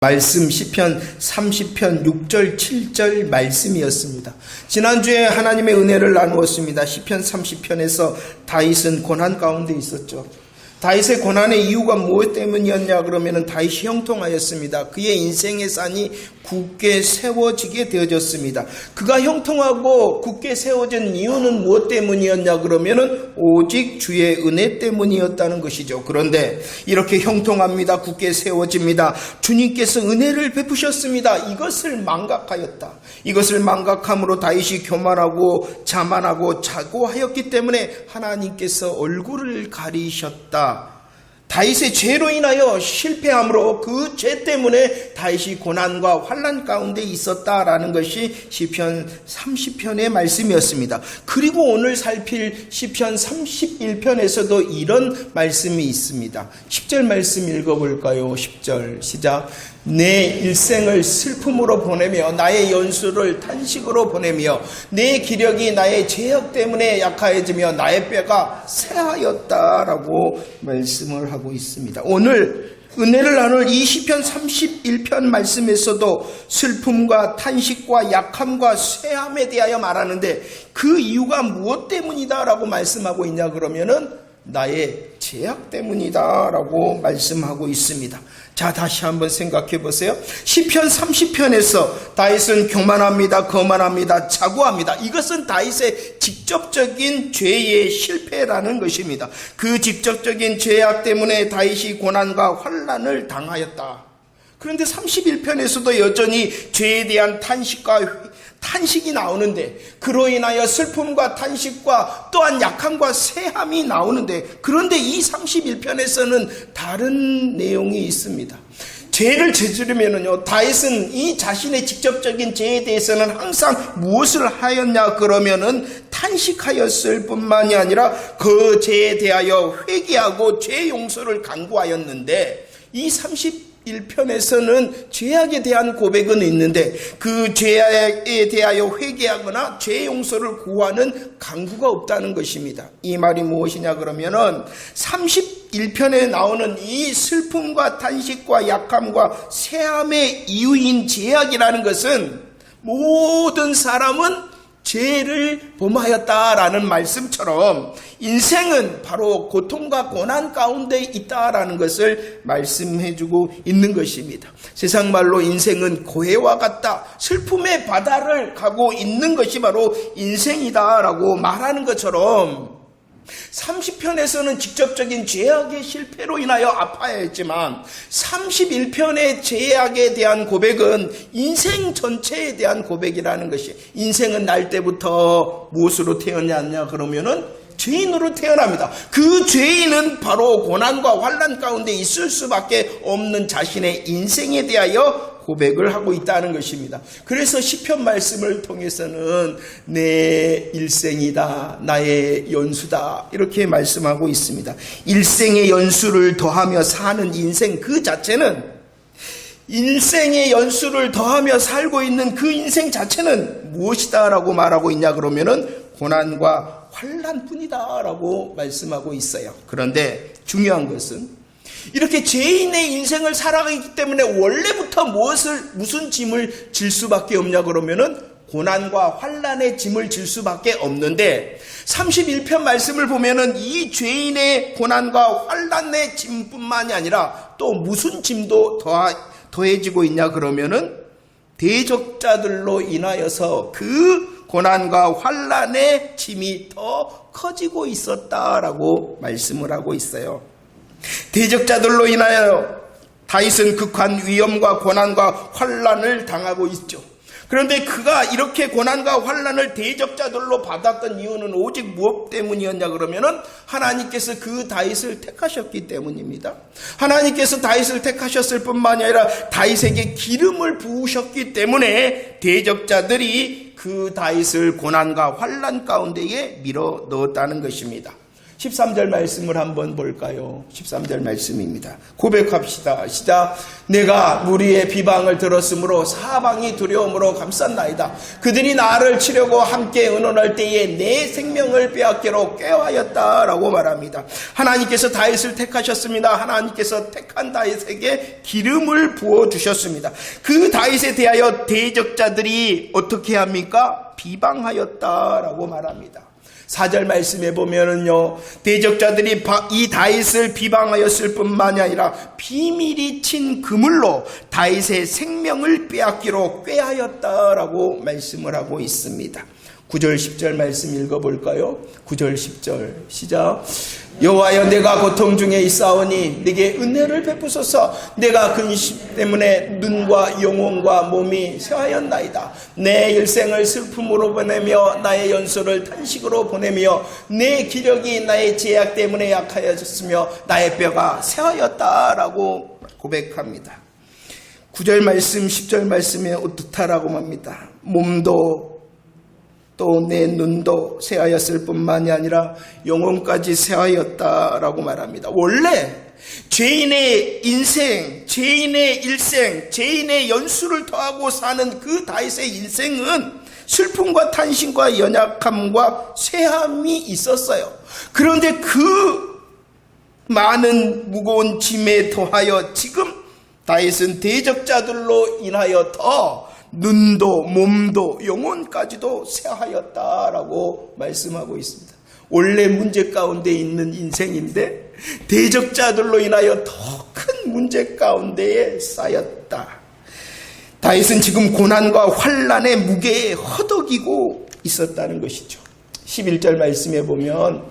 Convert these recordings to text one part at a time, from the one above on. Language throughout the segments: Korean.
말씀 시편 30편 6절 7절 말씀이었습니다. 지난주에 하나님의 은혜를 나누었습니다. 시편 30편에서 다윗은 고난 가운데 있었죠. 다윗의 고난의 이유가 무엇 때문이었냐 그러면 다윗이 형통하였습니다. 그의 인생의 산이 굳게 세워지게 되어졌습니다. 그가 형통하고 굳게 세워진 이유는 무엇 때문이었냐 그러면 오직 주의 은혜 때문이었다는 것이죠. 그런데 이렇게 형통합니다. 굳게 세워집니다. 주님께서 은혜를 베푸셨습니다. 이것을 망각하였다. 이것을 망각함으로 다윗이 교만하고 자만하고 자고하였기 때문에 하나님께서 얼굴을 가리셨다. 다윗의 죄로 인하여 실패함으로 그 죄 때문에 다윗이 고난과 환난 가운데 있었다라는 것이 시편 30편의 말씀이었습니다. 그리고 오늘 살필 시편 31편에서도 이런 말씀이 있습니다. 10절 말씀 읽어볼까요? 10절 시작. 내 일생을 슬픔으로 보내며 나의 연수를 탄식으로 보내며 내 기력이 나의 죄악 때문에 약해지며 나의 뼈가 쇠하였다라고 말씀을 하고 있습니다. 오늘 은혜를 나눌 이 시편 31편 말씀에서도 슬픔과 탄식과 약함과 쇠함에 대하여 말하는데 그 이유가 무엇 때문이다라고 말씀하고 있냐 그러면은 나의 죄악 때문이다라고 말씀하고 있습니다. 자, 다시 한번 생각해 보세요. 시편 30편에서 다윗은 교만합니다, 거만합니다, 자고합니다. 이것은 다윗의 직접적인 죄의 실패라는 것입니다. 그 직접적인 죄악 때문에 다윗이 고난과 환난을 당하였다. 그런데 31편에서도 여전히 죄에 대한 탄식이 나오는데 그로 인하여 슬픔과 탄식과 또한 약함과 쇠함이 나오는데 그런데 이 31편에서는 다른 내용이 있습니다. 죄를 저지르면은요, 다윗은 이 자신의 직접적인 죄에 대해서는 항상 무엇을 하였냐 그러면은 탄식하였을 뿐만이 아니라 그 죄에 대하여 회개하고 죄 용서를 간구하였는데 이 31편에서는 죄악에 대한 고백은 있는데 그 죄악에 대하여 회개하거나 죄 용서를 구하는 간구가 없다는 것입니다. 이 말이 무엇이냐 그러면은 31편에 나오는 이 슬픔과 탄식과 약함과 쇠함의 이유인 죄악이라는 것은 모든 사람은 죄를 범하였다라는 말씀처럼 인생은 바로 고통과 고난 가운데 있다라는 것을 말씀해주고 있는 것입니다. 세상 말로 인생은 고해와 같다, 슬픔의 바다를 가고 있는 것이 바로 인생이다라고 말하는 것처럼 30편에서는 직접적인 죄악의 실패로 인하여 아파했지만 31편의 죄악에 대한 고백은 인생 전체에 대한 고백이라는 것이, 인생은 날 때부터 무엇으로 태어났냐 그러면은 죄인으로 태어납니다. 그 죄인은 바로 고난과 환난 가운데 있을 수밖에 없는 자신의 인생에 대하여 고백을 하고 있다는 것입니다. 그래서 시편 말씀을 통해서는 내 일생이다, 나의 연수다 이렇게 말씀하고 있습니다. 일생의 연수를 더하며 사는 인생 그 자체는, 인생의 연수를 더하며 살고 있는 그 인생 자체는 무엇이다라고 말하고 있냐 그러면은 고난과 환난뿐이다 라고 말씀하고 있어요. 그런데 중요한 것은 이렇게 죄인의 인생을 살아가기 때문에 원래부터 무슨 짐을 질 수밖에 없냐 그러면은 고난과 환난의 짐을 질 수밖에 없는데 31편 말씀을 보면은 이 죄인의 고난과 환난의 짐뿐만이 아니라 또 무슨 짐도 더해지고 있냐 그러면은 대적자들로 인하여서 그 고난과 환난의 짐이 더 커지고 있었다라고 말씀을 하고 있어요. 대적자들로 인하여 다윗은 극한 위험과 고난과 환난을 당하고 있죠. 그런데 그가 이렇게 고난과 환난을 대적자들로 받았던 이유는 오직 무엇 때문이었냐 그러면은 하나님께서 그 다윗을 택하셨기 때문입니다. 하나님께서 다윗을 택하셨을 뿐만이 아니라 다윗에게 기름을 부으셨기 때문에 대적자들이 그 다윗을 고난과 환난 가운데에 밀어 넣었다는 것입니다. 13절 말씀을 한번 볼까요? 13절 말씀입니다. 고백합시다. 시작. 내가 무리의 비방을 들었으므로 사방이 두려움으로 감쌌나이다. 그들이 나를 치려고 함께 의논할 때에 내 생명을 빼앗기로 꾀하였다라고 말합니다. 하나님께서 다윗을 택하셨습니다. 하나님께서 택한 다윗에게 기름을 부어주셨습니다. 그 다윗에 대하여 대적자들이 어떻게 합니까? 비방하였다라고 말합니다. 4절 말씀에 보면은요, 대적자들이 이 다윗을 비방하였을 뿐만이 아니라 비밀이 친 그물로 다윗의 생명을 빼앗기로 꾀하였다라고 말씀을 하고 있습니다. 9절 10절 말씀 읽어볼까요? 9절 10절 시작. 여호와여, 내가 고통 중에 있사오니 내게 은혜를 베푸소서. 내가 근심 때문에 눈과 영혼과 몸이 쇠하였나이다. 내 일생을 슬픔으로 보내며 나의 연소를 탄식으로 보내며 내 기력이 나의 제약 때문에 약하여졌으며 나의 뼈가 쇠하였다라고 고백합니다. 9절 말씀 10절 말씀에 어떻다라고 합니다. 몸도 또 내 눈도 쇠하였을 뿐만이 아니라 영혼까지 쇠하였다라고 말합니다. 원래 죄인의 인생, 죄인의 일생, 죄인의 연수를 더하고 사는 그 다윗의 인생은 슬픔과 탄신과 연약함과 쇠함이 있었어요. 그런데 그 많은 무거운 짐에 더하여 지금 다윗은 대적자들로 인하여 더 눈도 몸도 영혼까지도 쇠하였다라고 말씀하고 있습니다. 원래 문제 가운데 있는 인생인데 대적자들로 인하여 더 큰 문제 가운데에 쌓였다. 다윗은 지금 고난과 환난의 무게에 허덕이고 있었다는 것이죠. 11절 말씀에 보면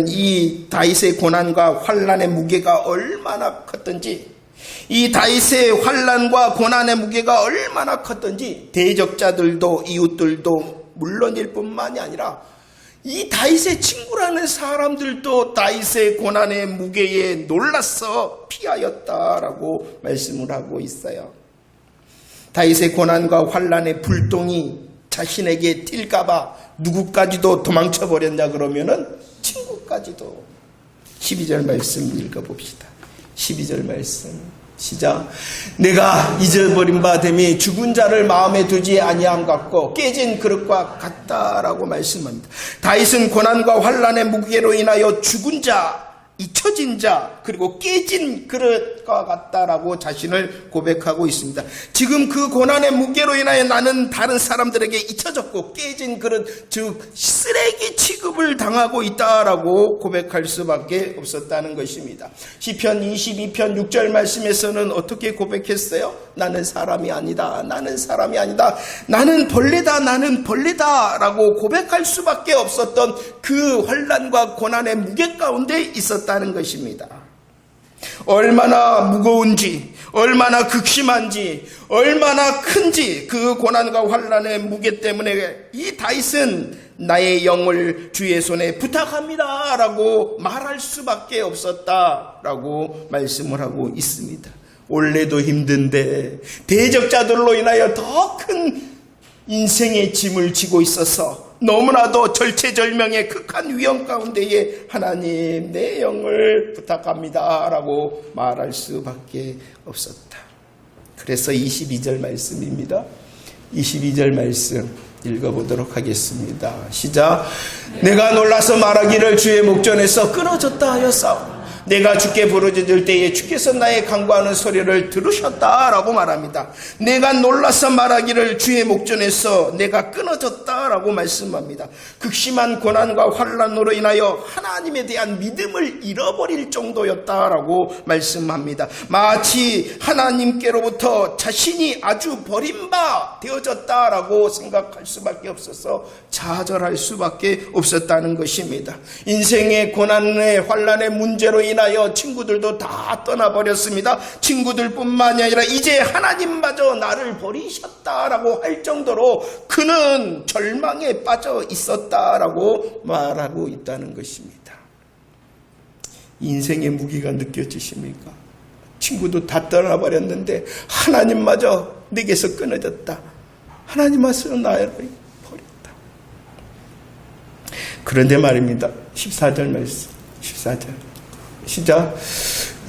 이 다윗의 고난과 환난의 무게가 얼마나 컸던지, 이 다윗의 환난과 고난의 무게가 얼마나 컸던지 대적자들도 이웃들도 물론일 뿐만이 아니라 이 다윗의 친구라는 사람들도 다윗의 고난의 무게에 놀라서 피하였다라고 말씀을 하고 있어요. 다윗의 고난과 환난의 불똥이 자신에게 튈까봐 누구까지도 도망쳐버렸냐 그러면은 친구까지도. 12절 말씀 읽어봅시다. 12절 말씀 시작. 내가 잊어버린 바 됨이 죽은 자를 마음에 두지 아니함 같고 깨진 그릇과 같다라고 말씀합니다. 다윗은 고난과 환난의 무게로 인하여 죽은 자, 잊혀진 자, 그리고 깨진 그릇과 같다라고 자신을 고백하고 있습니다. 지금 그 고난의 무게로 인하여 나는 다른 사람들에게 잊혀졌고 깨진 그릇, 즉 쓰레기 취급을 당하고 있다라고 고백할 수밖에 없었다는 것입니다. 시편 22편 6절 말씀에서는 어떻게 고백했어요? 나는 사람이 아니다. 나는 사람이 아니다. 나는 벌레다. 나는 벌레다. 라고 고백할 수밖에 없었던 그 환난과 고난의 무게 가운데 있었다는 것입니다. 얼마나 무거운지, 얼마나 극심한지, 얼마나 큰지 그 고난과 환난의 무게 때문에 이 다윗은 나의 영을 주의 손에 부탁합니다 라고 말할 수밖에 없었다라고 말씀을 하고 있습니다. 원래도 힘든데 대적자들로 인하여 더 큰 인생의 짐을 지고 있어서 너무나도 절체절명의 극한 위험 가운데에 하나님 내 영을 부탁합니다 라고 말할 수밖에 없었다. 그래서 22절 말씀입니다. 22절 말씀 읽어보도록 하겠습니다. 시작. 내가 놀라서 말하기를 주의 목전에서 끊어졌다 하였사오. 내가 주께 부르짖을 때에 주께서 나의 간구하는 소리를 들으셨다라고 말합니다. 내가 놀라서 말하기를 주의 목전에서 내가 끊어졌다라고 말씀합니다. 극심한 고난과 환난으로 인하여 하나님에 대한 믿음을 잃어버릴 정도였다라고 말씀합니다. 마치 하나님께로부터 자신이 아주 버림바 되어졌다라고 생각할 수밖에 없어서 좌절할 수밖에 없었다는 것입니다. 인생의 고난의 환난의 문제로 인하여 친구들도 다 떠나버렸습니다. 친구들뿐만이 아니라 이제 하나님마저 나를 버리셨다라고 할 정도로 그는 절망에 빠져 있었다라고 말하고 있다는 것입니다. 인생의 무게가 느껴지십니까? 친구도 다 떠나버렸는데 하나님마저 내게서 끊어졌다. 하나님마저 나를 버렸다. 그런데 말입니다. 14절 말씀. 14절. 시작.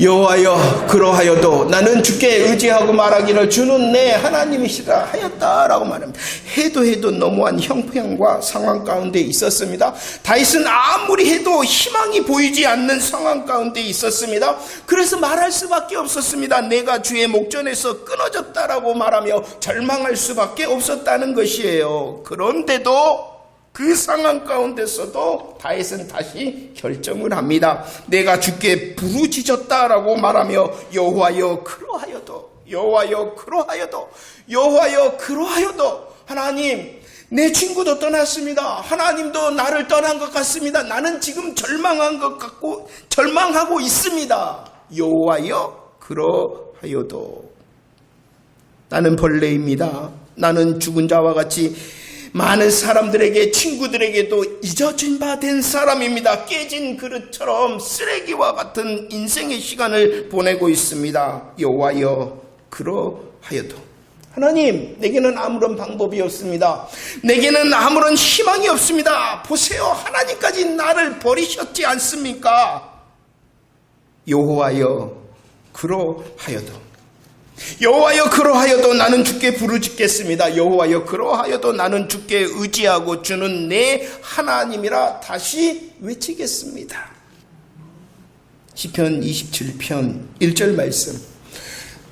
여호와여 그러하여도 나는 주께 의지하고 말하기를 주는 내 하나님이시라 하였다라고 말합니다. 해도 너무한 형편과 상황 가운데 있었습니다. 다윗은 아무리 해도 희망이 보이지 않는 상황 가운데 있었습니다. 그래서 말할 수밖에 없었습니다. 내가 주의 목전에서 끊어졌다라고 말하며 절망할 수밖에 없었다는 것이에요. 그런데도 그 상황 가운데서도 다윗은 다시 결정을 합니다. 내가 주께 부르짖었다라고 말하며 여호와여 그러하여도 여호와여 그러하여도 여호와여 그러하여도 하나님 내 친구도 떠났습니다. 하나님도 나를 떠난 것 같습니다. 나는 지금 절망한 것 같고 절망하고 있습니다. 여호와여 그러하여도 나는 벌레입니다. 나는 죽은 자와 같이 많은 사람들에게 친구들에게도 잊어진 바 된 사람입니다. 깨진 그릇처럼 쓰레기와 같은 인생의 시간을 보내고 있습니다. 여호와여 그러하여도 하나님 내게는 아무런 방법이 없습니다. 내게는 아무런 희망이 없습니다. 보세요. 하나님까지 나를 버리셨지 않습니까? 여호와여 그러하여도 여호와여 그러하여도 나는 주께 부르짖겠습니다. 여호와여 그러하여도 나는 주께 의지하고 주는 내 하나님이라 다시 외치겠습니다. 시편 27편 1절 말씀.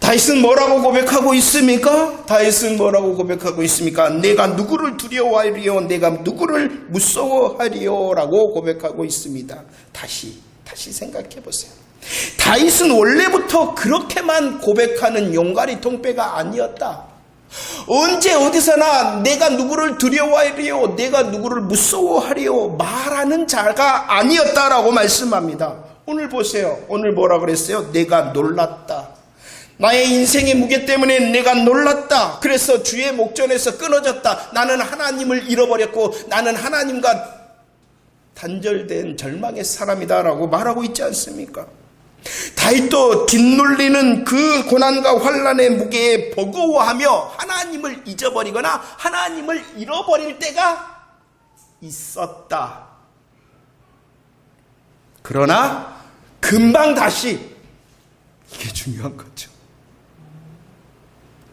다윗은 뭐라고 고백하고 있습니까? 다윗은 뭐라고 고백하고 있습니까? 내가 누구를 두려워하리요? 내가 누구를 무서워하리요? 라고 고백하고 있습니다. 다시 생각해 보세요. 다윗은 원래부터 그렇게만 고백하는 용가리 통빼가 아니었다. 언제 어디서나 내가 누구를 두려워하리요, 내가 누구를 무서워하리요 말하는 자가 아니었다라고 말씀합니다. 오늘 보세요. 오늘 뭐라 그랬어요? 내가 놀랐다. 나의 인생의 무게 때문에 내가 놀랐다. 그래서 주의 목전에서 끊어졌다. 나는 하나님을 잃어버렸고 나는 하나님과 단절된 절망의 사람이다라고 말하고 있지 않습니까? 다윗도 짓눌리는 그 고난과 환난의 무게에 버거워하며 하나님을 잊어버리거나 하나님을 잃어버릴 때가 있었다. 그러나 금방 다시, 이게 중요한 거죠.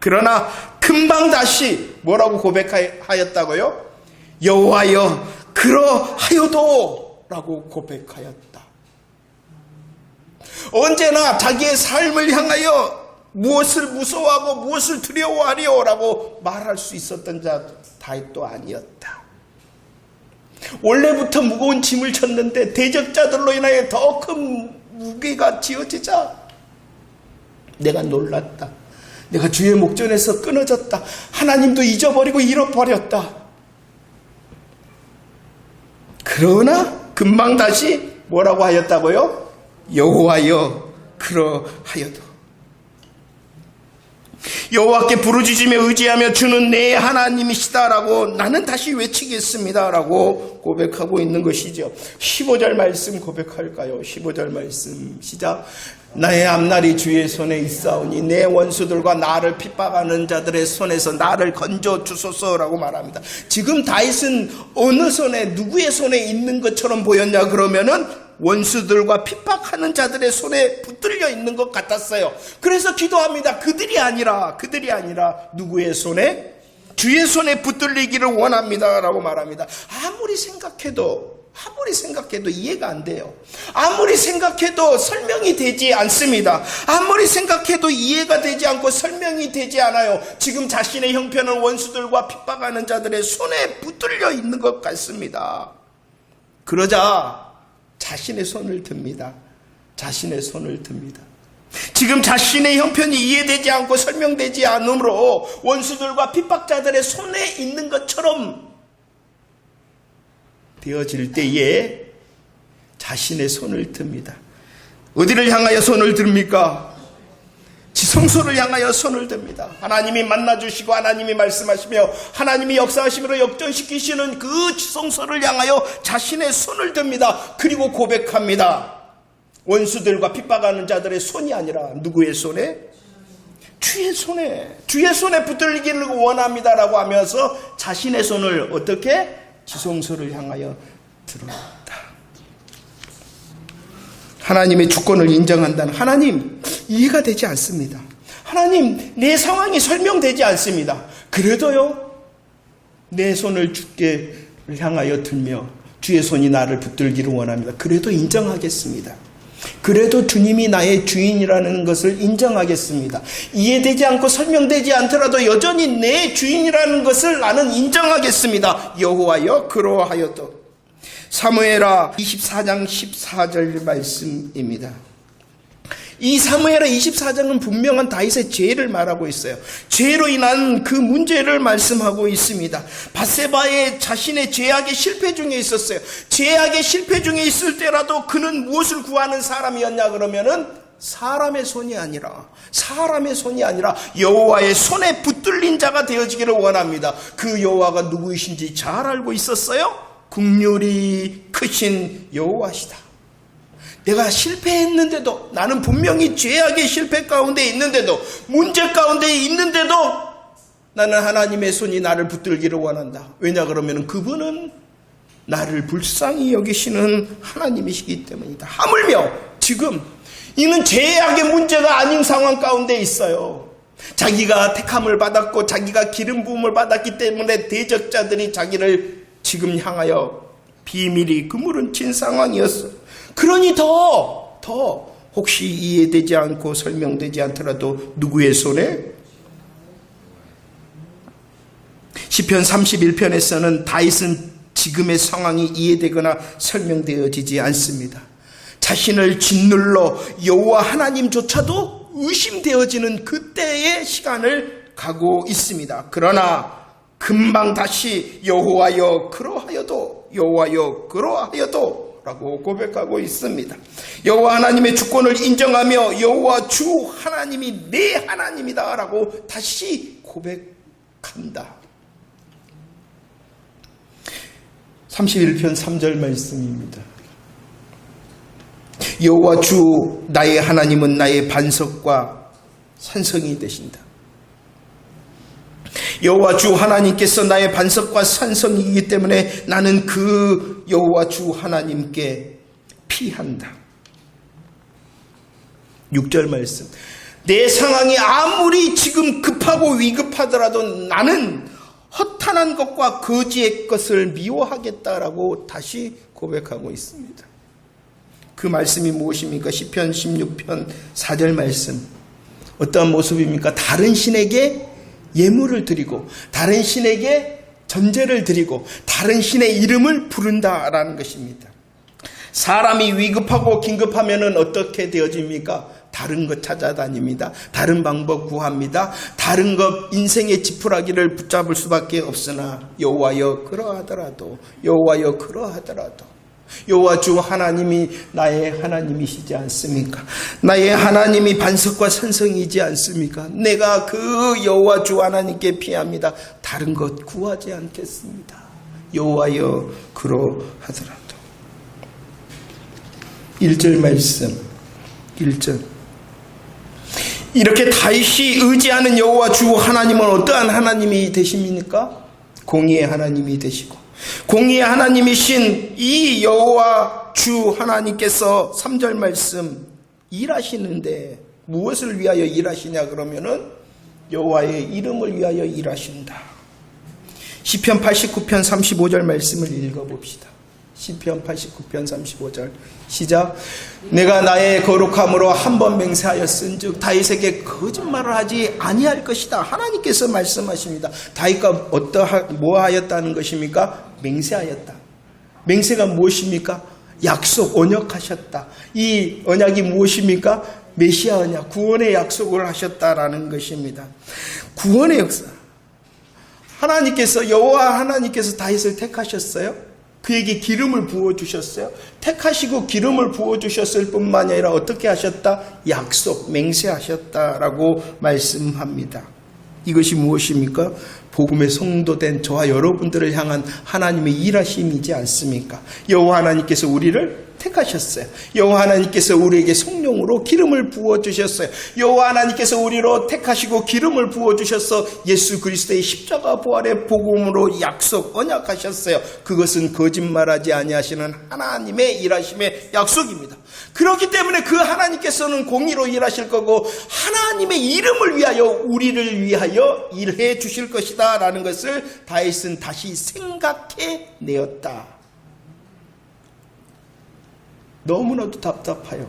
그러나 금방 다시 뭐라고 고백하였다고요? 여호와여 그러하여도 라고 고백하였다. 언제나 자기의 삶을 향하여 무엇을 무서워하고 무엇을 두려워하리요 라고 말할 수 있었던 자 다윗도 아니었다. 원래부터 무거운 짐을 졌는데 대적자들로 인하여 더 큰 무게가 지어지자 내가 놀랐다. 내가 주의 목전에서 끊어졌다. 하나님도 잊어버리고 잃어버렸다. 그러나 금방 다시 뭐라고 하였다고요? 여호와여 그러하여도 여호와께 부르짖으며 의지하며 주는 내 하나님이시다라고 나는 다시 외치겠습니다라고 고백하고 있는 것이죠. 15절 말씀 고백할까요? 15절 말씀 시작. 나의 앞날이 주의 손에 있사오니 내 원수들과 나를 핍박하는 자들의 손에서 나를 건져 주소서라고 말합니다. 지금 다윗은 어느 손에 누구의 손에 있는 것처럼 보였냐 그러면은 원수들과 핍박하는 자들의 손에 붙들려 있는 것 같았어요. 그래서 기도합니다. 그들이 아니라 누구의 손에? 주의 손에 붙들리기를 원합니다 라고 말합니다. 아무리 생각해도 이해가 안 돼요. 아무리 생각해도 설명이 되지 않습니다. 아무리 생각해도 이해가 되지 않고 설명이 되지 않아요. 지금 자신의 형편은 원수들과 핍박하는 자들의 손에 붙들려 있는 것 같습니다. 그러자 자신의 손을 듭니다. 지금 자신의 형편이 이해되지 않고 설명되지 않으므로 원수들과 핍박자들의 손에 있는 것처럼 되어질 때에 자신의 손을 듭니다. 어디를 향하여 손을 듭니까? 지성소를 향하여 손을 듭니다. 하나님이 만나주시고 하나님이 말씀하시며 하나님이 역사하심으로 역전시키시는 그 지성소를 향하여 자신의 손을 듭니다. 그리고 고백합니다. 원수들과 핍박하는 자들의 손이 아니라 누구의 손에? 주의 손에 붙들리기를 원합니다라고 하면서 자신의 손을 어떻게? 지성소를 향하여 들었다. 하나님의 주권을 인정한다는 하나님 이해가 되지 않습니다. 하나님 내 상황이 설명되지 않습니다. 그래도요 내 손을 주께 향하여 들며 주의 손이 나를 붙들기를 원합니다. 그래도 인정하겠습니다. 그래도 주님이 나의 주인이라는 것을 인정하겠습니다. 이해되지 않고 설명되지 않더라도 여전히 내 주인이라는 것을 나는 인정하겠습니다. 여호와여 그러하여도. 사무엘하 24장 14절 말씀입니다. 이 사무엘하 24장은 분명한 다윗의 죄를 말하고 있어요. 죄로 인한 그 문제를 말씀하고 있습니다. 밧세바의 자신의 죄악의 실패 중에 있었어요. 죄악의 실패 중에 있을 때라도 그는 무엇을 구하는 사람이었냐 그러면은 사람의 손이 아니라 여호와의 손에 붙들린 자가 되어지기를 원합니다. 그 여호와가 누구이신지 잘 알고 있었어요. 긍휼이 크신 여호와시다. 내가 실패했는데도, 나는 분명히 죄악의 실패 가운데 있는데도, 문제 가운데 있는데도 나는 하나님의 손이 나를 붙들기를 원한다. 왜냐 그러면 그분은 나를 불쌍히 여기시는 하나님이시기 때문이다. 하물며 지금 이는 죄악의 문제가 아닌 상황 가운데 있어요. 자기가 택함을 받았고 자기가 기름 부음을 받았기 때문에 대적자들이 자기를 지금 향하여 비밀이 그물은 친 상황이었어. 그러니 더 혹시 이해되지 않고 설명되지 않더라도 누구의 손에? 시편 31편에서는 다윗은 지금의 상황이 이해되거나 설명되어지지 않습니다. 자신을 짓눌러 여호와 하나님조차도 의심되어지는 그때의 시간을 가고 있습니다. 그러나 금방 다시 여호와여 그러하여도 라고 고백하고 있습니다. 여호와 하나님의 주권을 인정하며 여호와 주 하나님이 내 하나님이다 라고 다시 고백한다. 31편 3절 말씀입니다. 여호와 주 나의 하나님은 나의 반석과 산성이 되신다. 여호와 주 하나님께서 나의 반석과 산성이기 때문에 나는 그 여호와 주 하나님께 피한다. 6절 말씀. 내 상황이 아무리 지금 급하고 위급하더라도 나는 허탄한 것과 거지의 것을 미워하겠다라고 다시 고백하고 있습니다. 그 말씀이 무엇입니까? 시편 16편 4절 말씀. 어떠한 모습입니까? 다른 신에게 예물을 드리고 다른 신에게 전제를 드리고 다른 신의 이름을 부른다라는 것입니다. 사람이 위급하고 긴급하면 어떻게 되어집니까? 다른 것 찾아다닙니다. 다른 방법 구합니다. 다른 것 인생의 지푸라기를 붙잡을 수밖에 없으나 여호와여 그러하더라도 여호와 주 하나님이 나의 하나님이시지 않습니까? 나의 하나님이 반석과 산성이지 않습니까? 내가 그 여호와 주 하나님께 피합니다. 다른 것 구하지 않겠습니다. 여호와여 그러하더라도. 1절 말씀 1절. 이렇게 다윗이 의지하는 여호와 주 하나님은 어떠한 하나님이 되십니까? 공의의 하나님이 되시고 공의의 하나님이신 이 여호와 주 하나님께서 3절 말씀 일하시는데 무엇을 위하여 일하시냐 그러면은 여호와의 이름을 위하여 일하신다. 시편 89편 35절 말씀을 읽어봅시다. 시편 89편 35절 시작. 내가 나의 거룩함으로 한 번 맹세하였은즉 다윗에게 거짓말을 하지 아니할 것이다. 하나님께서 말씀하십니다. 다윗과 뭐 하였다는 것입니까? 맹세하였다. 맹세가 무엇입니까? 약속, 언약하셨다. 이 언약이 무엇입니까? 메시아 언약, 구원의 약속을 하셨다라는 것입니다. 구원의 역사. 하나님께서 여호와 하나님께서 다윗을 택하셨어요. 그에게 기름을 부어주셨어요. 택하시고 기름을 부어주셨을 뿐만 아니라 어떻게 하셨다? 약속, 맹세하셨다라고 말씀합니다. 이것이 무엇입니까? 복음의 성도된 저와 여러분들을 향한 하나님의 일하심이지 않습니까? 여호와 하나님께서 우리를 택하셨어요. 여호와 하나님께서 우리에게 성령으로 기름을 부어주셨어요. 여호와 하나님께서 우리로 택하시고 기름을 부어주셔서 예수 그리스도의 십자가 부활의 복음으로 약속 언약하셨어요. 그것은 거짓말하지 아니하시는 하나님의 일하심의 약속입니다. 그렇기 때문에 그 하나님께서는 공의로 일하실 거고 하나님의 이름을 위하여 우리를 위하여 일해 주실 것이다 라는 것을 다윗은 다시 생각해 내었다. 너무나도 답답해요.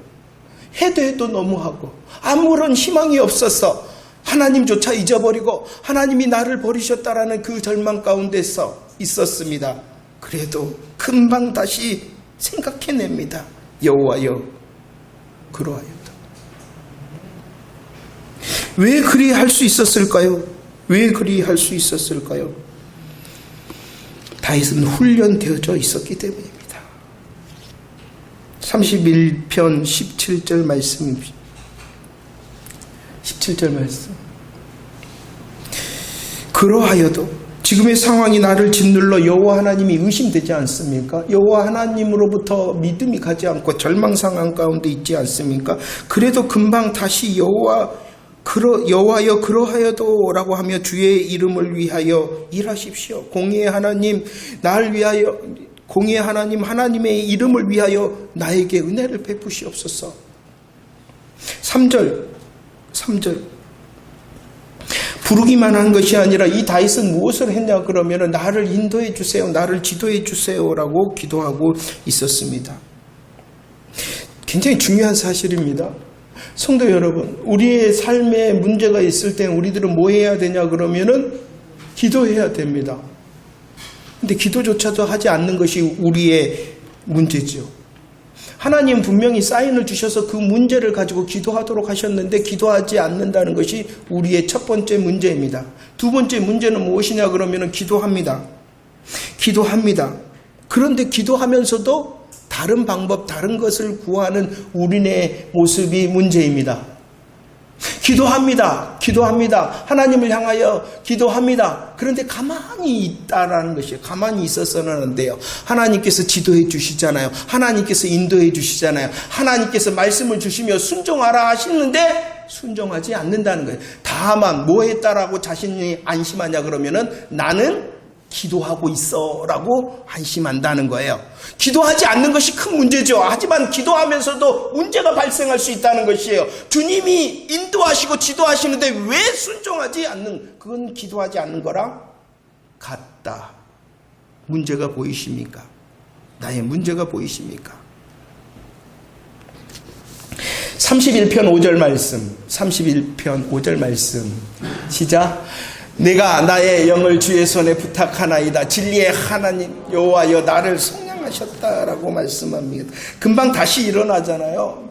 해도 너무하고 아무런 희망이 없어서 하나님조차 잊어버리고 하나님이 나를 버리셨다라는 그 절망 가운데서 있었습니다. 그래도 금방 다시 생각해냅니다. 여호와여 그러하였다. 왜 그리 할 수 있었을까요? 왜 그리 할 수 있었을까요? 다윗은 훈련되어져 있었기 때문입니다. 31편 17절 말씀. 17절 말씀. 그러하여도 지금의 상황이 나를 짓눌러 여호와 하나님이 의심되지 않습니까? 여호와 하나님으로부터 믿음이 가지 않고 절망 상황 가운데 있지 않습니까? 그래도 금방 다시 여호와여 그러하여도 라고 하며 주의 이름을 위하여 일하십시오. 공의의 하나님 날 위하여 공의의 하나님 하나님의 이름을 위하여 나에게 은혜를 베푸시옵소서. 3절 부르기만 한 것이 아니라 이 다윗은 무엇을 했냐 그러면 나를 인도해 주세요, 나를 지도해 주세요 라고 기도하고 있었습니다. 굉장히 중요한 사실입니다. 성도 여러분, 우리의 삶에 문제가 있을 때 우리들은 뭐 해야 되냐 그러면은 기도해야 됩니다. 근데 기도조차도 하지 않는 것이 우리의 문제죠. 하나님 분명히 사인을 주셔서 그 문제를 가지고 기도하도록 하셨는데 기도하지 않는다는 것이 우리의 첫 번째 문제입니다. 두 번째 문제는 무엇이냐 그러면 기도합니다. 그런데 기도하면서도 다른 방법, 다른 것을 구하는 우리네 모습이 문제입니다. 기도합니다. 하나님을 향하여 기도합니다. 그런데 가만히 있다라는 것이에요. 가만히 있어서는 안 돼요. 하나님께서 지도해 주시잖아요. 하나님께서 인도해 주시잖아요. 하나님께서 말씀을 주시며 순종하라 하시는데 순종하지 않는다는 거예요. 다만 뭐 했다라고 자신이 안심하냐 그러면은 나는 기도하고 있어 라고 안심한다는 거예요. 기도하지 않는 것이 큰 문제죠. 하지만 기도하면서도 문제가 발생할 수 있다는 것이에요. 주님이 인도하시고 지도하시는데 왜 순종하지 않는, 그건 기도하지 않는 거랑 같다. 문제가 보이십니까? 나의 문제가 보이십니까? 31편 5절 말씀 시작. 내가 나의 영을 주의 손에 부탁하나이다. 진리의 하나님 여호와여 나를 속량하셨다라고 말씀합니다. 금방 다시 일어나잖아요.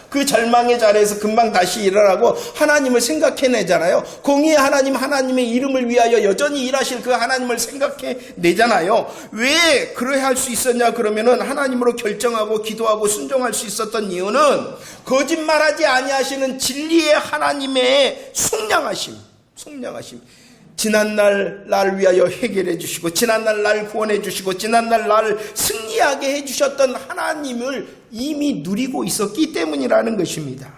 그 절망의 자리에서 금방 다시 일어나고 하나님을 생각해내잖아요. 공의의 하나님, 하나님의 이름을 위하여 여전히 일하실 그 하나님을 생각해내잖아요. 왜 그래야 할 수 있었냐 그러면은 하나님으로 결정하고 기도하고 순종할 수 있었던 이유는 거짓말하지 아니하시는 진리의 하나님의 속량하심. 지난날 나를 위하여 해결해 주시고 지난날 나를 구원해 주시고 지난날 나를 승리하게 해주셨던 하나님을 이미 누리고 있었기 때문이라는 것입니다.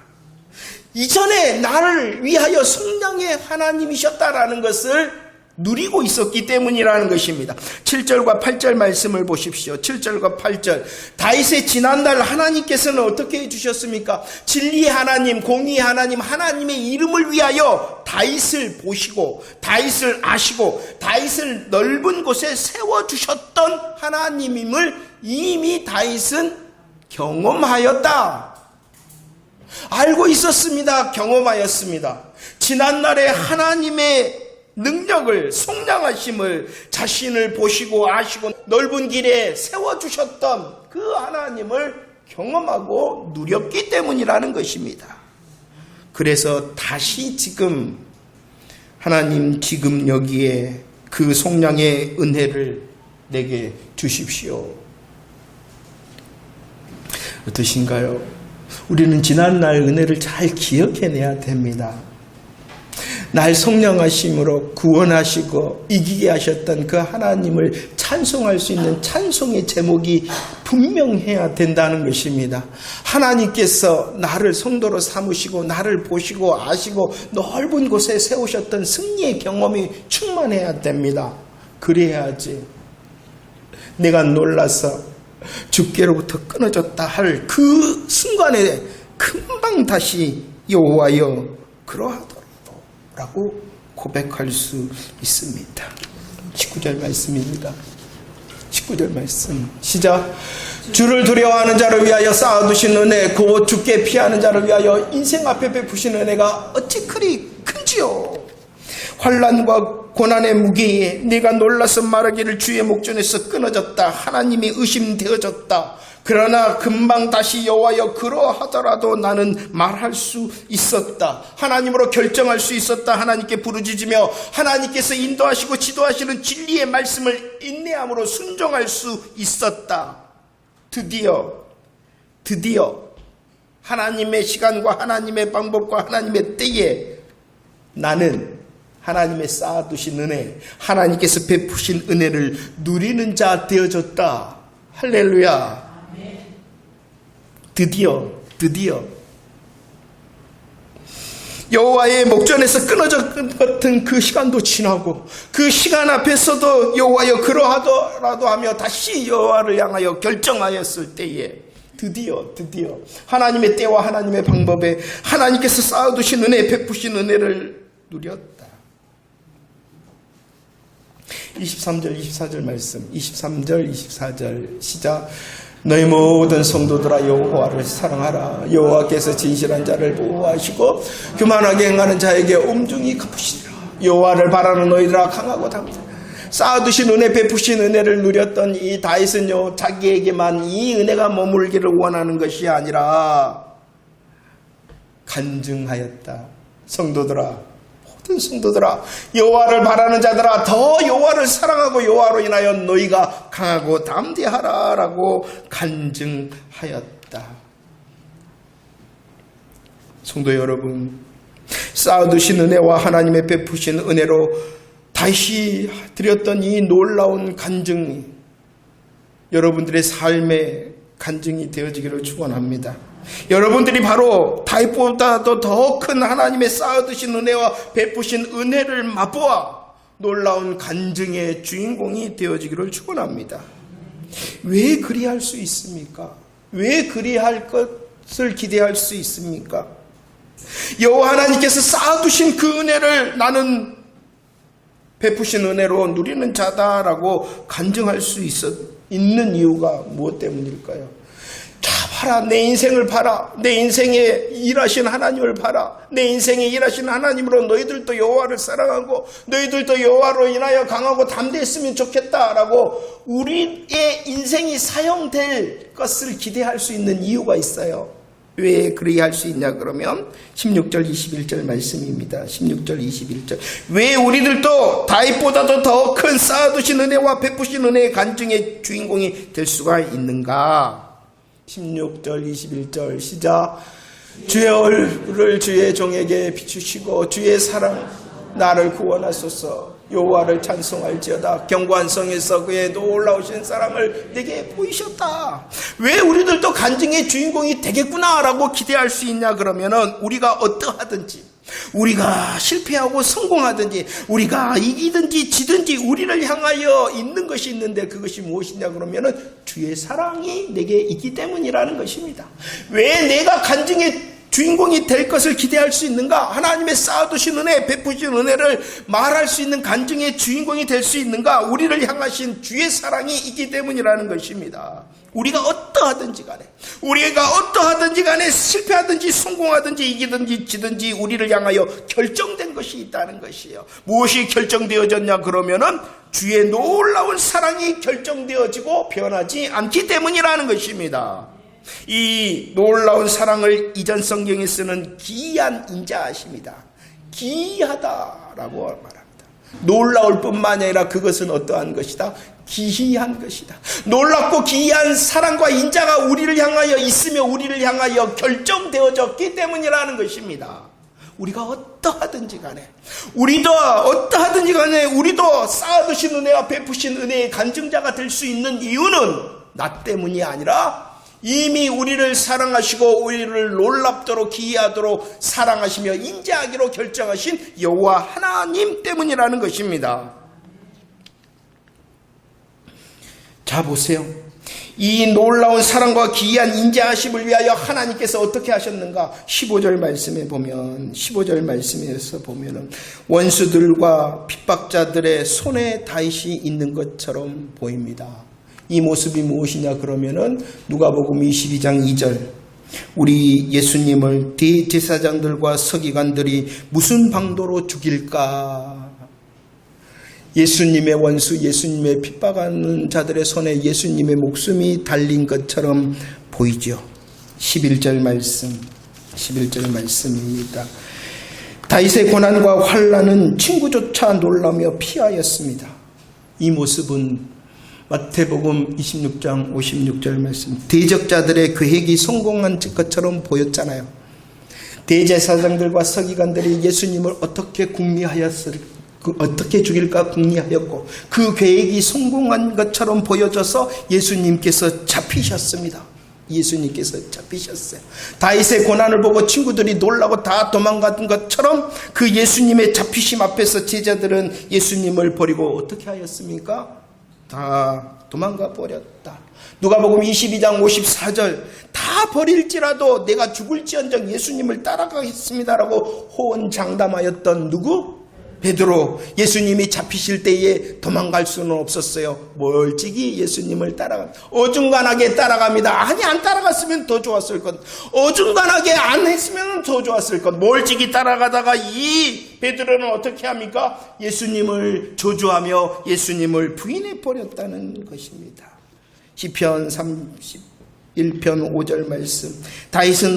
이전에 나를 위하여 속량의 하나님이셨다라는 것을 누리고 있었기 때문이라는 것입니다. 7절과 8절 말씀을 보십시오. 7절과 8절. 다윗의 지난날 하나님께서는 어떻게 해주셨습니까? 진리의 하나님, 공의의 하나님, 하나님의 이름을 위하여 다윗을 보시고 다윗을 아시고 다윗을 넓은 곳에 세워주셨던 하나님임을 이미 다윗은 경험하였다. 알고 있었습니다. 경험하였습니다. 지난날에 하나님의 능력을, 속량하심을, 자신을 보시고 아시고 넓은 길에 세워주셨던 그 하나님을 경험하고 누렸기 때문이라는 것입니다. 그래서 다시 지금 하나님 지금 여기에 그 속량의 은혜를 내게 주십시오. 어떠신가요? 우리는 지난날 은혜를 잘 기억해내야 됩니다. 날 성령하심으로 구원하시고 이기게 하셨던 그 하나님을 찬송할 수 있는 찬송의 제목이 분명해야 된다는 것입니다. 하나님께서 나를 성도로 삼으시고 나를 보시고 아시고 넓은 곳에 세우셨던 승리의 경험이 충만해야 됩니다. 그래야지 내가 놀라서 주께로부터 끊어졌다 할 그 순간에 금방 다시 여호와여 그러하더라도 라고 고백할 수 있습니다. 19절 말씀입니다. 19절 말씀 시작. 주를 두려워하는 자를 위하여 쌓아두신 은혜 곧 주께 피하는 자를 위하여 인생 앞에 베푸신 은혜가 어찌 그리 큰지요. 환난과 고난의 무게에 네가 놀라서 말하기를 주의 목전에서 끊어졌다. 하나님이 의심되어졌다. 그러나 금방 다시 여호와여 그러하더라도 나는 말할 수 있었다. 하나님으로 결정할 수 있었다. 하나님께 부르짖으며 하나님께서 인도하시고 지도하시는 진리의 말씀을 인내함으로 순종할 수 있었다. 드디어 하나님의 시간과 하나님의 방법과 하나님의 때에 나는 하나님의 쌓아두신 은혜, 하나님께서 베푸신 은혜를 누리는 자 되어졌다. 할렐루야. 드디어 여호와의 목전에서 끊어졌던 그 시간도 지나고 그 시간 앞에서도 여호와여 그러하더라도 하며 다시 여호와를 향하여 결정하였을 때에 드디어 하나님의 때와 하나님의 방법에 하나님께서 쌓아두신 은혜, 베푸신 은혜를 누렸다. 23절 24절 말씀 23절 24절 시작. 너희 모든 성도들아 여호와를 사랑하라. 여호와께서 진실한 자를 보호하시고 교만하게 행하는 자에게 엄중히 갚으시리라. 여호와를 바라는 너희들아 강하고 담대. 쌓아두신 은혜, 베푸신 은혜를 누렸던 이 다윗은요 자기에게만 이 은혜가 머물기를 원하는 것이 아니라 간증하였다. 모든 성도들아 여호와를 바라는 자들아 더 여호와를 사랑하고 여호와로 인하여 너희가 강하고 담대하라 라고 간증하였다. 성도 여러분, 쌓아두신 은혜와 하나님의 베푸신 은혜로 다시 드렸던 이 놀라운 간증이 여러분들의 삶의 간증이 되어지기를 축원합니다. 여러분들이 바로 다윗보다도 더 큰 하나님의 쌓아두신 은혜와 베푸신 은혜를 맛보아 놀라운 간증의 주인공이 되어지기를 축원합니다. 왜 그리할 수 있습니까? 왜 그리할 것을 기대할 수 있습니까? 여호와 하나님께서 쌓아두신 그 은혜를 나는 베푸신 은혜로 누리는 자다라고 간증할 수 있는 이유가 무엇 때문일까요? 봐라, 내 인생을 봐라. 내 인생에 일하신 하나님을 봐라. 내 인생에 일하신 하나님으로 너희들도 여호와를 사랑하고 너희들도 여호와로 인하여 강하고 담대했으면 좋겠다라고 우리의 인생이 사용될 것을 기대할 수 있는 이유가 있어요. 왜 그리할 수 있냐 그러면 16절 21절 말씀입니다. 16절 21절 왜 우리들도 다윗보다도 더 큰 쌓아두신 은혜와 베푸신 은혜의 간증의 주인공이 될 수가 있는가? 16절 21절 시작. 주의 얼굴을 주의 종에게 비추시고 주의 사랑 나를 구원하소서. 여호와를 찬송할지어다. 견고한 성에서 그의 놀라우신 사랑을 내게 보이셨다. 왜 우리들도 간증의 주인공이 되겠구나라고 기대할 수 있냐 그러면은 우리가 어떠하든지 우리가 실패하고 성공하든지 우리가 이기든지 지든지 우리를 향하여 있는 것이 있는데 그것이 무엇이냐 그러면은 주의 사랑이 내게 있기 때문이라는 것입니다. 왜 내가 간증의 주인공이 될 것을 기대할 수 있는가? 하나님의 쌓아두신 은혜, 베푸신 은혜를 말할 수 있는 간증의 주인공이 될 수 있는가? 우리를 향하신 주의 사랑이 있기 때문이라는 것입니다. 우리가 어떠하든지 간에 실패하든지 성공하든지 이기든지 지든지 우리를 향하여 결정된 것이 있다는 것이에요. 무엇이 결정되어졌냐 그러면은 주의 놀라운 사랑이 결정되어지고 변하지 않기 때문이라는 것입니다. 이 놀라운 사랑을 이전 성경에 쓰는 기이한 인자하십니다. 기이하다라고 말합니다. 놀라울 뿐만 아니라 그것은 어떠한 것이다? 기이한 것이다. 놀랍고 기이한 사랑과 인자가 우리를 향하여 있으며 우리를 향하여 결정되어졌기 때문이라는 것입니다. 우리가 어떠하든지 간에 우리도 쌓아두신 은혜와 베푸신 은혜의 간증자가 될 수 있는 이유는 나 때문이 아니라 이미 우리를 사랑하시고 우리를 놀랍도록 기이하도록 사랑하시며 인자하기로 결정하신 여호와 하나님 때문이라는 것입니다. 자, 보세요. 이 놀라운 사랑과 기이한 인자하심을 위하여 하나님께서 어떻게 하셨는가? 15절 말씀에서 보면은 원수들과 핍박자들의 손에 다윗이 있는 것처럼 보입니다. 이 모습이 무엇이냐 그러면은 누가복음 22장 2절, 우리 예수님을 대제사장들과 서기관들이 무슨 방도로 죽일까? 예수님의 원수, 예수님의 핍박하는 자들의 손에 예수님의 목숨이 달린 것처럼 보이죠. 11절 말씀입니다. 다윗의 고난과 환난은 친구조차 놀라며 피하였습니다. 이 모습은 마태복음 26장 56절 말씀, 대적자들의 계획이 성공한 것처럼 보였잖아요. 대제사장들과 서기관들이 예수님을 어떻게 죽일까 궁리하였고 그 계획이 성공한 것처럼 보여져서 예수님께서 잡히셨습니다. 다윗의 고난을 보고 친구들이 놀라고 다 도망간 것처럼 그 예수님의 잡히심 앞에서 제자들은 예수님을 버리고 어떻게 하였습니까? 다 도망가 버렸다. 누가복음 22장 54절, 다 버릴지라도 내가 죽을지언정 예수님을 따라가겠습니다라고 호언장담하였던 누구? 베드로. 예수님이 잡히실 때에 도망갈 수는 없었어요. 멀찍이 예수님을 어중간하게 따라갑니다. 아니, 안 따라갔으면 더 좋았을 것. 어중간하게 안 했으면 더 좋았을 것. 멀찍이 따라가다가 이 베드로는 어떻게 합니까? 예수님을 저주하며 예수님을 부인해 버렸다는 것입니다. 시편 31편 5절 말씀, 다윗은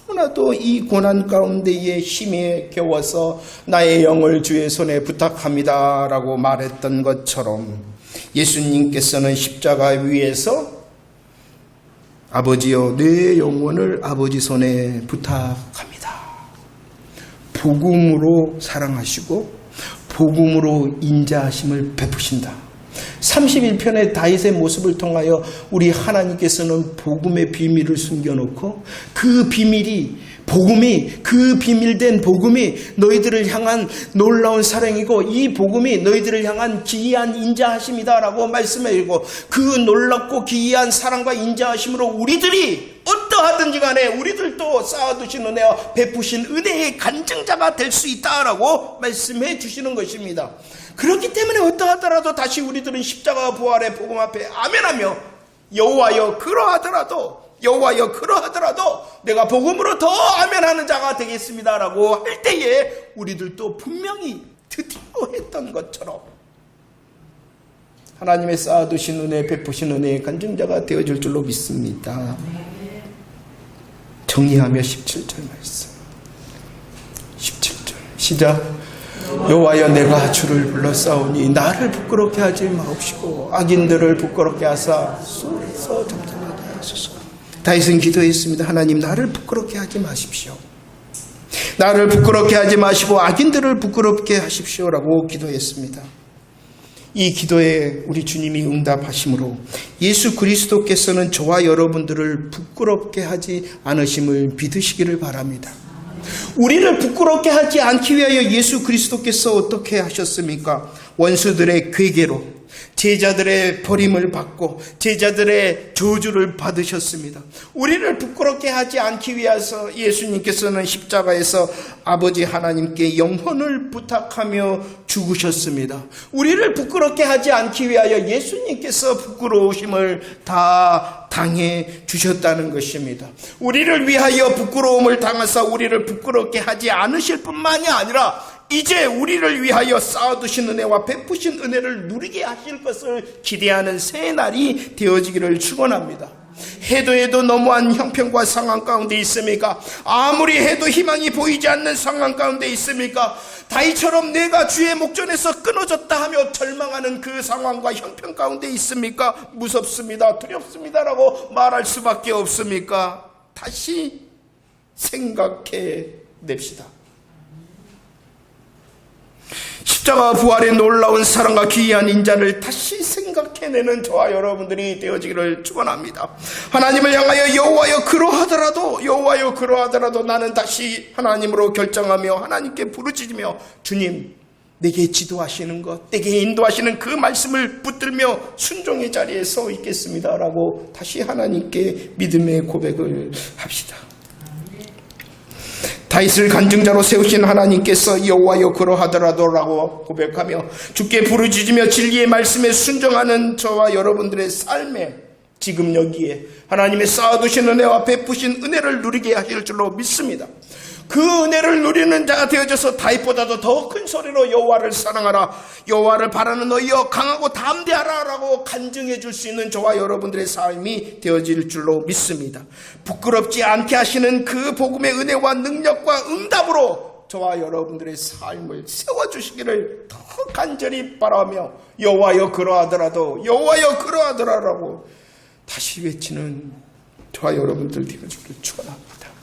너무나도 이 고난 가운데에 힘에 겨워서 나의 영을 주의 손에 부탁합니다 라고 말했던 것처럼 예수님께서는 십자가 위에서 아버지여 내 영혼을 아버지 손에 부탁합니다. 복음으로 사랑하시고 복음으로 인자하심을 베푸신다. 31편의 다윗의 모습을 통하여 우리 하나님께서는 복음의 비밀을 숨겨놓고 그 비밀된 복음이 너희들을 향한 놀라운 사랑이고 이 복음이 너희들을 향한 기이한 인자하심이다라고 말씀해주고 그 놀랍고 기이한 사랑과 인자하심으로 우리들이 어떠하든지 간에 우리들도 쌓아두신 은혜와 베푸신 은혜의 간증자가 될 수 있다라고 말씀해 주시는 것입니다. 그렇기 때문에 어떠하더라도 다시 우리들은 십자가 부활의 복음 앞에 아멘하며 여호와여 그러하더라도 내가 복음으로 더 아멘하는 자가 되겠습니다라고 할 때에 우리들도 분명히 드디어 했던 것처럼 하나님의 쌓아두신 은혜, 베푸신 은혜의 간증자가 되어줄 줄로 믿습니다. 정리하며 17절 말씀, 17절 시작. 여호와여 내가 주를 불렀사오니 나를 부끄럽게 하지 마옵시고 악인들을 부끄럽게 하사 손에서 잡아내게 하소서. 다윗은 기도했습니다. 하나님 나를 부끄럽게 하지 마십시오. 나를 부끄럽게 하지 마시고 악인들을 부끄럽게 하십시오라고 기도했습니다. 이 기도에 우리 주님이 응답하심으로 예수 그리스도께서는 저와 여러분들을 부끄럽게 하지 않으심을 믿으시기를 바랍니다. 우리를 부끄럽게 하지 않기 위하여 예수 그리스도께서 어떻게 하셨습니까? 원수들의 괴계로 제자들의 버림을 받고 제자들의 저주를 받으셨습니다. 우리를 부끄럽게 하지 않기 위해서 예수님께서는 십자가에서 아버지 하나님께 영혼을 부탁하며 죽으셨습니다. 우리를 부끄럽게 하지 않기 위하여 예수님께서 부끄러우심을 다 당해 주셨다는 것입니다. 우리를 위하여 부끄러움을 당하사 우리를 부끄럽게 하지 않으실 뿐만이 아니라 이제 우리를 위하여 쌓아두신 은혜와 베푸신 은혜를 누리게 하실 것을 기대하는 새 날이 되어지기를 축원합니다. 해도 너무한 형편과 상황 가운데 있습니까? 아무리 해도 희망이 보이지 않는 상황 가운데 있습니까? 다윗처럼 내가 주의 목전에서 끊어졌다 하며 절망하는 그 상황과 형편 가운데 있습니까? 무섭습니다, 두렵습니다라고 말할 수밖에 없습니까? 다시 생각해 냅시다. 십자가 부활의 놀라운 사랑과 귀한 인자를 다시 생각해내는 저와 여러분들이 되어지기를 축원합니다. 하나님을 향하여 여호와여 그러하더라도 나는 다시 하나님으로 결정하며 하나님께 부르짖으며 주님 내게 지도하시는 것, 내게 인도하시는 그 말씀을 붙들며 순종의 자리에 서 있겠습니다 라고 다시 하나님께 믿음의 고백을 합시다. 다윗을 간증자로 세우신 하나님께서 여호와여 그러하더라도 라고 고백하며 주께 부르짖으며 진리의 말씀에 순종하는 저와 여러분들의 삶에 지금 여기에 하나님의 쌓아두신 은혜와 베푸신 은혜를 누리게 하실 줄로 믿습니다. 그 은혜를 누리는 자가 되어져서 다윗보다도 더 큰 소리로 여호와를 사랑하라, 여호와를 바라는 너희여 강하고 담대하라 라고 간증해 줄 수 있는 저와 여러분들의 삶이 되어질 줄로 믿습니다. 부끄럽지 않게 하시는 그 복음의 은혜와 능력과 응답으로 저와 여러분들의 삶을 세워주시기를 더 간절히 바라며 여호와여 그러하더라도 라고 다시 외치는 저와 여러분들 되어주기를 축원합니다.